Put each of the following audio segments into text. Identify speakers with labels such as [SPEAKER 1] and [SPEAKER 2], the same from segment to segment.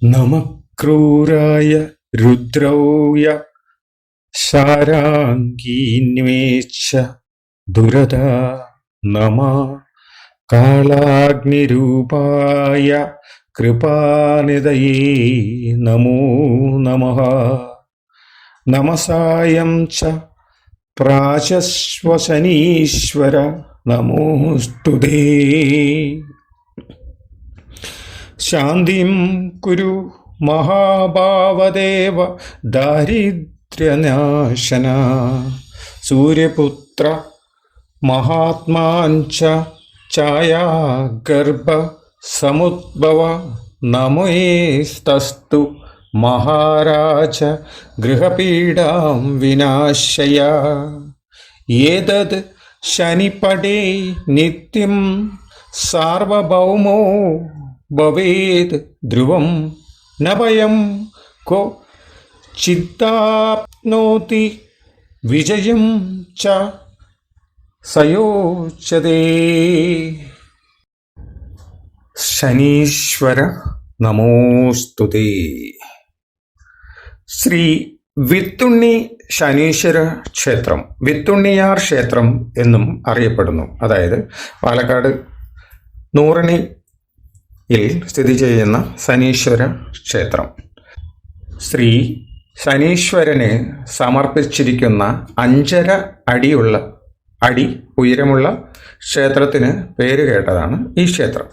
[SPEAKER 1] നമഃ ക്രൂരായ രുദ്രൗയ ശാരാംഗീന്വേച്ഛ ദുരദ നമഃ കാളാഗ്നിരൂപായ കൃപാനിധയേ നമോ നമഃ നമസായം ച പ്രാശശ്വസനീശ്വര നമോസ്തുതേ ശാന്തിം കുരു മഹാഭാവദേവ ദാരിദ്ര്യനാശന സൂര്യപുത്ര മഹാത്മാഞ്ച ഛായാഗർഭ സമുദ്ഭവ നമോസ്തസ്തു മഹാരാജ ഗൃഹപീഡാം വിനാശയ ഏതത് ശനിപടേ നിത്യം സാർവഭൗമോ ഭവേത് ധ്രുവം ന ഭയം കോ ചിത്താപ്നോതി വിജയം ച സയോച്യതേ. ശനീശ്വര നമോസ്തുതേ. ശ്രീ വിത്തുണ്ണി ശനീശ്വര ക്ഷേത്രം, വിത്തുണ്ണിയാർ ക്ഷേത്രം എന്നും അറിയപ്പെടുന്നു. അതായത് പാലക്കാട് നൂറണിയിൽ സ്ഥിതി ചെയ്യുന്ന ശനീശ്വര ക്ഷേത്രം. ശ്രീ ശനീശ്വരന് സമർപ്പിച്ചിരിക്കുന്ന 5.5 അടി ഉയരമുള്ള ക്ഷേത്രത്തിന് പേര് കേട്ടതാണ് ഈ ക്ഷേത്രം.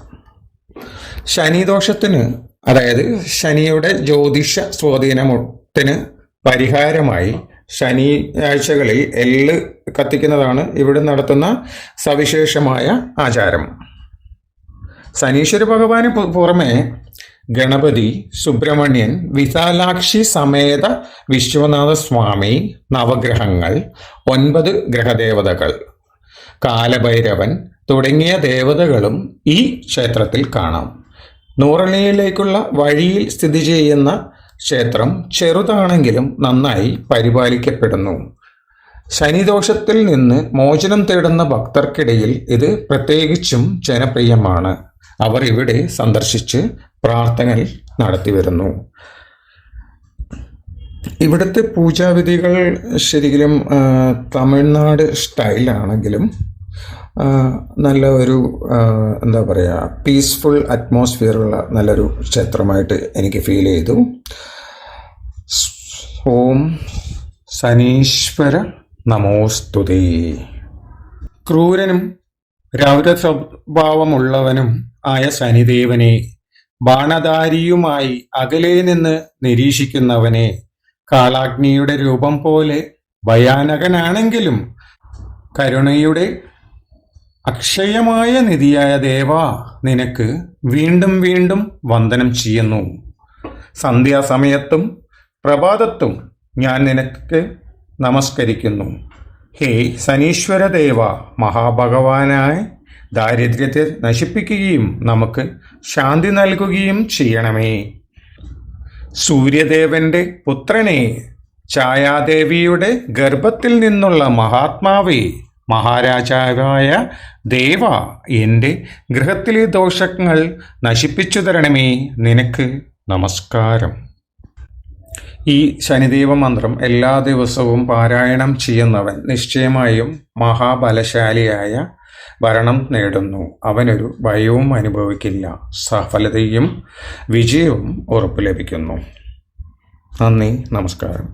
[SPEAKER 1] ശനിദോഷത്തിന്, അതായത് ശനിയുടെ ജ്യോതിഷ സ്വാധീനത്തിന് പരിഹാരമായി ശനിയാഴ്ചകളിൽ എള്ള് കത്തിക്കുന്നതാണ് ഇവിടെ നടത്തുന്ന സവിശേഷമായ ആചാരം. ശനീശ്വര ഭഗവാന് പുറമെ ഗണപതി, സുബ്രഹ്മണ്യൻ, വിശാലാക്ഷി സമേത വിശ്വനാഥ സ്വാമി, നവഗ്രഹങ്ങൾ, 9 ഗ്രഹദേവതകൾ, കാലഭൈരവൻ തുടങ്ങിയ ദേവതകളും ഈ ക്ഷേത്രത്തിൽ കാണാം. നൂറണിയിലേക്കുള്ള വഴിയിൽ സ്ഥിതി ചെയ്യുന്ന ക്ഷേത്രം ചെറുതാണെങ്കിലും നന്നായി പരിപാലിക്കപ്പെടുന്നു. ശനിദോഷത്തിൽ നിന്ന് മോചനം തേടുന്ന ഭക്തർക്കിടയിൽ ഇത് പ്രത്യേകിച്ചും ജനപ്രിയമാണ്. അവർ ഇവിടെ സന്ദർശിച്ച് പ്രാർത്ഥന നടത്തിവരുന്നു. ഇവിടുത്തെ പൂജാവിധികൾ ശരിക്കും തമിഴ്നാട് സ്റ്റൈലാണെങ്കിലും നല്ല ഒരു എന്താ പറയുക, പീസ്ഫുൾ അറ്റ്മോസ്ഫിയറുള്ള നല്ലൊരു ക്ഷേത്രമായിട്ട് എനിക്ക് ഫീൽ ചെയ്തു. ഓം ശനീശ്വര നമോസ്തുതേ. ക്രൂരനും രൗദ്രസ്വഭാവമുള്ളവനും ആയ ശനിദേവനെ, ബാണധാരിയുമായി അകലെ നിന്ന് നിരീക്ഷിക്കുന്നവനെ, കാളാഗ്നിയുടെ രൂപം പോലെ ഭയാനകനാണെങ്കിലും കരുണയുടെ അക്ഷയമായ നിധിയായ ദേവാ, നിനക്ക് വീണ്ടും വീണ്ടും വന്ദനം ചെയ്യുന്നു. സന്ധ്യാസമയത്തും പ്രഭാതത്തും ഞാൻ നിനക്ക് നമസ്കരിക്കുന്നു. ഹേ ശനീശ്വര ദേവ, മഹാഭഗവാനായ ദാരിദ്ര്യത്തെ നശിപ്പിക്കുകയും നമുക്ക് ശാന്തി നൽകുകയും ചെയ്യണമേ. സൂര്യദേവന്റെ പുത്രനെ, ഛായാദേവിയുടെ ഗർഭത്തിൽ നിന്നുള്ള മഹാത്മാവേ, മഹാരാജാവായ ദേവ, എൻ്റെ ഗൃഹത്തിലെ ദോഷങ്ങൾ നശിപ്പിച്ചു തരണമേ. നിനക്ക് നമസ്കാരം. ഈ ശനിദേവ മന്ത്രം എല്ലാ ദിവസവും പാരായണം ചെയ്യുന്നവൻ നിശ്ചയമായും മഹാബലശാലിയായ ഭരണം നേടുന്നു. അവനൊരു ഭയവും അനുഭവിക്കില്ല. സഫലതയും വിജയവും ഉറപ്പു ലഭിക്കുന്നു. നന്ദി, നമസ്കാരം.